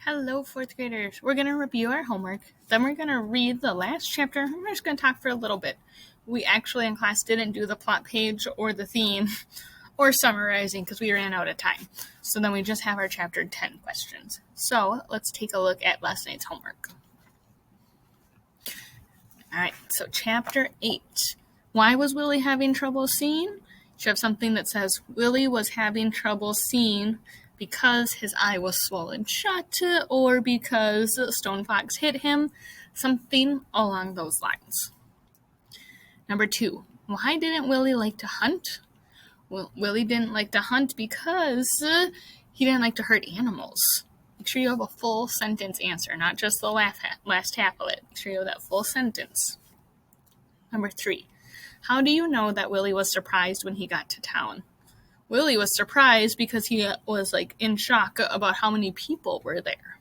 Hello, fourth graders. We're going to review our homework, then we're going to read the last chapter, and we're just going to talk for a little bit. We actually in class didn't do the plot page or the theme or summarizing because we ran out of time. So then we just have our chapter 10 questions. So let's take a look at last night's homework. All right, so chapter 8. Why was Willie having trouble seeing? You should have something that says Willie was having trouble seeing because his eye was swollen shut or because a stone fox hit him, something along those lines. Number 2, why didn't Willie like to hunt? Well, Willie didn't like to hunt because he didn't like to hurt animals. Make sure you have a full sentence answer, not just the last half of it. Make sure you have that full sentence. Number 3, how do you know that Willie was surprised when he got to town? Willie was surprised because he was in shock about how many people were there.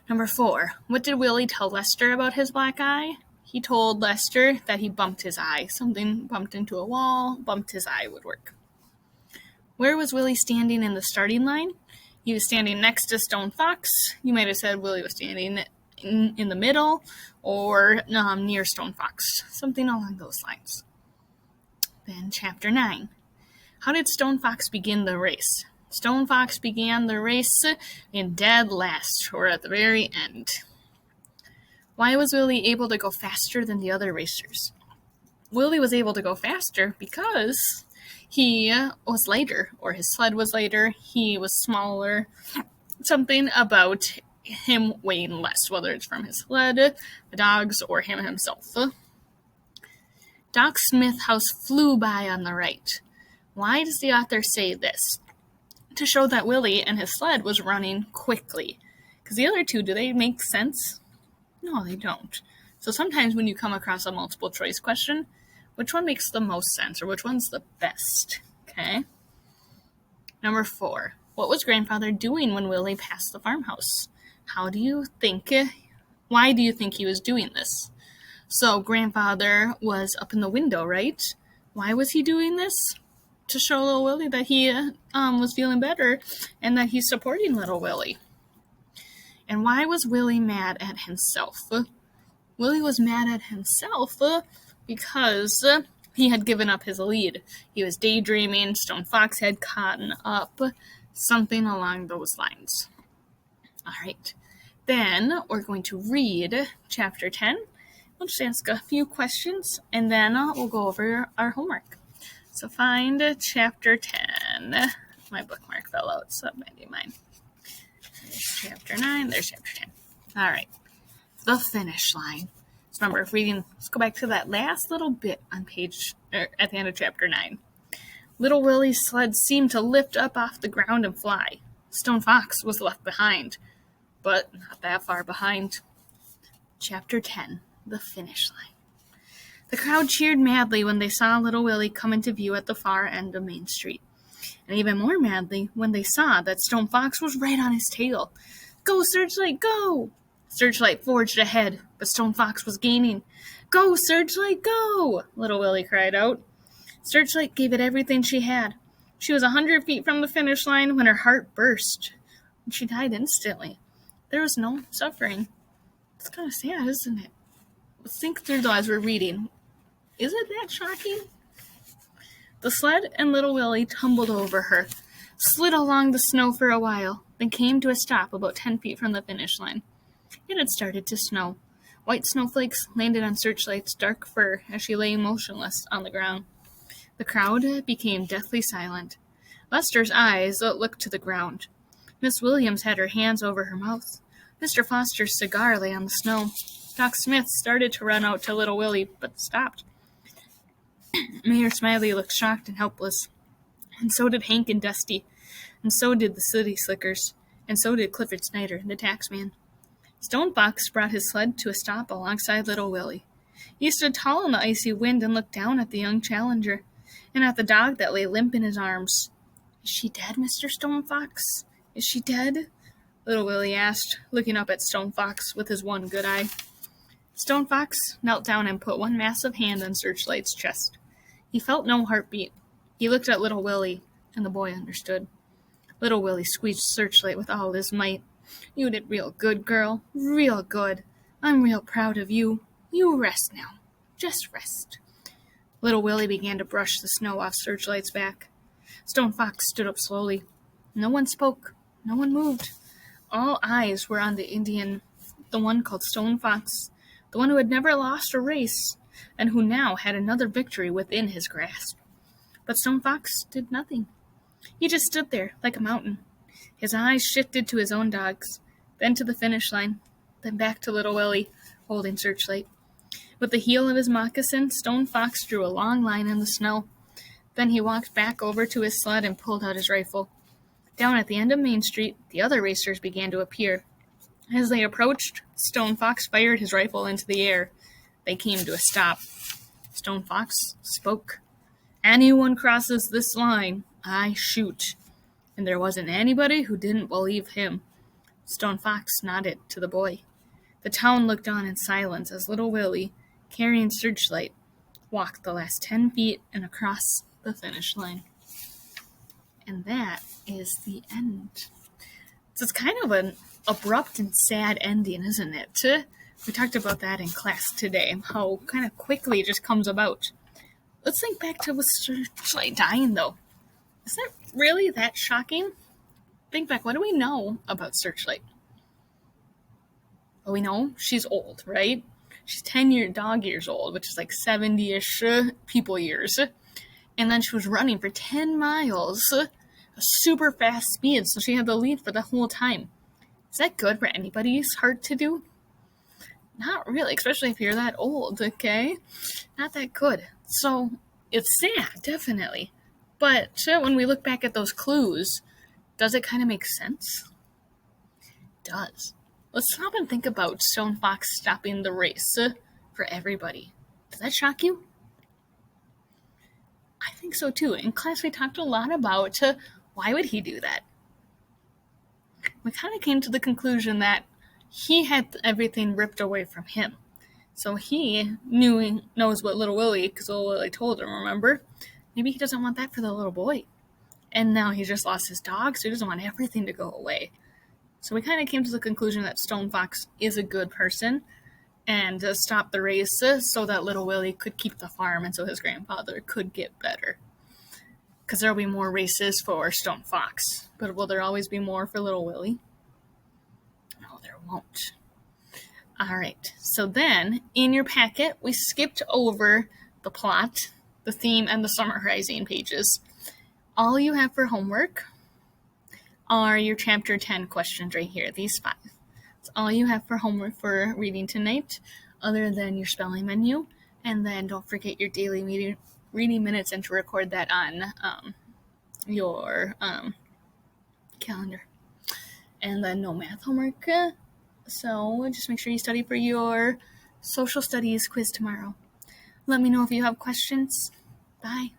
Number 4, what did Willie tell Lester about his black eye? He told Lester that he bumped his eye. Something bumped into a wall, bumped his eye would work. Where was Willie standing in the starting line? He was standing next to Stone Fox. You might have said Willie was standing in the middle or near Stone Fox. Something along those lines. Then chapter 9. How did Stone Fox begin the race? Stone Fox began the race in dead last, or at the very end. Why was Willie able to go faster than the other racers? Willie was able to go faster because he was lighter, or his sled was lighter, he was smaller. Something about him weighing less, whether it's from his sled, the dogs, or him himself. Doc Smith's house flew by on the right. Why does the author say this? To show that Willie and his sled was running quickly. Because the other two, do they make sense? No, they don't. So sometimes when you come across a multiple choice question, which one makes the most sense or which one's the best? Okay. Number 4, what was Grandfather doing when Willie passed the farmhouse? Why do you think he was doing this? So Grandfather was up in the window, right? Why was he doing this? To show little Willie that he was feeling better and that he's supporting little Willie. And why was Willie mad at himself? Willie was mad at himself because he had given up his lead. He was daydreaming, Stone Fox had caught up, something along those lines. All right, then we're going to read chapter 10. We'll just ask a few questions, and then we'll go over our homework. So find chapter 10. My bookmark fell out, so that might be mine. There's chapter 9. There's chapter 10. All right. The finish line. So remember, let's go back to that last little bit on at the end of chapter 9. Little Willie's sled seemed to lift up off the ground and fly. Stone Fox was left behind, but not that far behind. Chapter 10. The finish line. The crowd cheered madly when they saw little Willie come into view at the far end of Main Street, and even more madly when they saw that Stone Fox was right on his tail. Go, Searchlight, go! Searchlight forged ahead, but Stone Fox was gaining. Go, Searchlight, go! Little Willie cried out. Searchlight gave it everything she had. She was 100 feet from the finish line when her heart burst, and she died instantly. There was no suffering. It's kind of sad, isn't it? Let's think through though as we're reading. Is it that shocking? The sled and little Willie tumbled over her, slid along the snow for a while, then came to a stop about 10 feet from the finish line. It had started to snow. White snowflakes landed on Searchlight's dark fur as she lay motionless on the ground. The crowd became deathly silent. Lester's eyes looked to the ground. Miss Williams had her hands over her mouth. Mr. Foster's cigar lay on the snow. Doc Smith started to run out to little Willie, but stopped. Mayor Smiley looked shocked and helpless, and so did Hank and Dusty, and so did the City Slickers, and so did Clifford Snyder, the taxman. Stone Fox brought his sled to a stop alongside little Willie. He stood tall in the icy wind and looked down at the young challenger, and at the dog that lay limp in his arms. Is she dead, Mr. Stone Fox? Is she dead? Little Willie asked, looking up at Stone Fox with his one good eye. Stone Fox knelt down and put one massive hand on Searchlight's chest. He felt no heartbeat. He looked at little Willie, and the boy understood. Little Willie squeezed Searchlight with all his might. You did real good, girl. Real good. I'm real proud of you. You rest now. Just rest. Little Willie began to brush the snow off Searchlight's back. Stone Fox stood up slowly. No one spoke. No one moved. All eyes were on the Indian, the one called Stone Fox, the one who had never lost a race, and who now had another victory within his grasp. But Stone Fox did nothing. He just stood there like a mountain. His eyes shifted to his own dogs, then to the finish line, then back to little Willie, holding Searchlight. With the heel of his moccasin, Stone Fox drew a long line in the snow. Then he walked back over to his sled and pulled out his rifle. Down at the end of Main Street, the other racers began to appear. As they approached, Stone Fox fired his rifle into the air. They came to a stop. Stone Fox spoke. Anyone crosses this line, I shoot. And there wasn't anybody who didn't believe him. Stone Fox nodded to the boy. The town looked on in silence as little Willie, carrying Searchlight, walked the last 10 feet and across the finish line. And that is the end. So it's kind of an abrupt and sad ending, isn't it? We talked about that in class today, how kind of quickly it just comes about. Let's think back to with Searchlight dying, though. Is that really that shocking? Think back, what do we know about Searchlight? Well, we know she's old, right? She's 10 dog years old, which is like 70-ish people years. And then she was running for 10 miles, a super fast speed, so she had the lead for the whole time. Is that good for anybody's heart to do? Not really, especially if you're that old, okay? Not that good. So, it's sad, definitely. But when we look back at those clues, does it kind of make sense? It does. Let's stop and think about Stone Fox stopping the race for everybody. Does that shock you? I think so too. In class, we talked a lot about why would he do that? We kind of came to the conclusion that he had everything ripped away from him. So he knows what little Willie, because little Willie told him, remember? Maybe he doesn't want that for the little boy. And now he just lost his dog, so he doesn't want everything to go away. So we kind of came to the conclusion that Stone Fox is a good person and stopped the race so that little Willie could keep the farm and so his grandfather could get better. Because there will be more races for Stone Fox. But will there always be more for little Willie? No, there won't. Alright, so then, in your packet, we skipped over the plot, the theme, and the summarizing pages. All you have for homework are your chapter 10 questions right here, these 5. That's all you have for homework for reading tonight, other than your spelling menu. And then don't forget your daily reading minutes and to record that on your calendar. And then no math homework. So just make sure you study for your social studies quiz tomorrow. Let me know if you have questions. Bye.